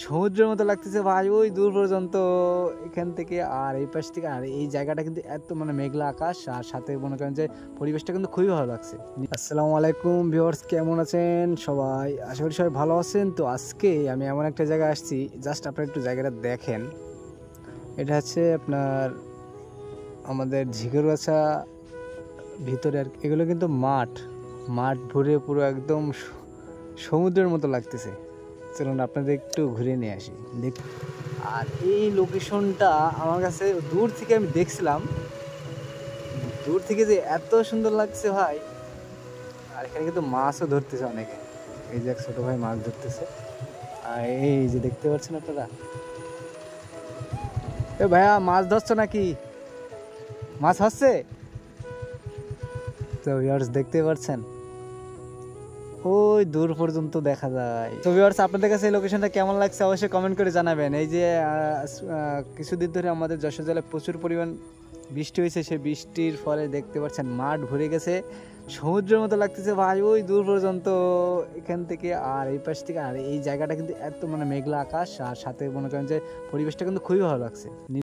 সমুদ্রের মতো লাগতেছে ভাই, ওই দূর পর্যন্ত এখান থেকে আর এই পাশ থেকে। আর এই জায়গাটা কিন্তু এত মেঘলা আকাশ, আর সাথে মনে করেন যে পরিবেশটা কিন্তু খুবই ভালো লাগছে। আসসালামু আলাইকুম ভিউয়ার্স, কেমন আছেন সবাই? আশা করি সবাই ভালো আছেন। তো আজকে আমি এমন একটা জায়গায় আসছি, জাস্ট আপনারা একটু জায়গাটা দেখেন। এটা হচ্ছে আপনার আমাদের ঝিকরগাছা ভিতরে, আর এগুলো কিন্তু মাঠ মাঠ ভরে পুরো একদম সমুদ্রের মতো লাগতেছে। চলুন আপনাদের একটু ঘুরে নিয়ে আসি দেখ। আর এই লোকেশনটা আমার কাছে দূর থেকে আমি দেখছিলাম, দূর থেকে যে এত সুন্দর লাগছে ভাই। আর এখানে কিন্তু মাছও ধরতেছে অনেকে, এই যে এক ছোট ভাই মাছ ধরতেছে। আর এই যে দেখতে পাচ্ছেন আপনারা, এ ভাইয়া মাছ ধরছো নাকি? মাছ হচ্ছে তো ভিউয়ার্স দেখতে পাচ্ছেন, ওই দূর পর্যন্ত দেখা যায়। তো ভিউয়ার্স, আপনাদের কাছে এই লোকেশনটা কেমন লাগছে অবশ্যই কমেন্ট করে জানাবেন। এই যে কিছুদিন ধরে আমাদের যশোর জেলায় প্রচুর পরিমাণ বৃষ্টি হয়েছে, সেই বৃষ্টির ফলে দেখতে পাচ্ছেন মাঠ ভরে গেছে, সমুদ্রের মতো লাগতেছে ভাই, ওই দূর পর্যন্ত এখান থেকে আর এই পাশ থেকে। আর এই জায়গাটা কিন্তু এত মেঘলা আকাশ, আর সাথে মনে করেন যে পরিবেশটা কিন্তু খুবই ভালো লাগছে।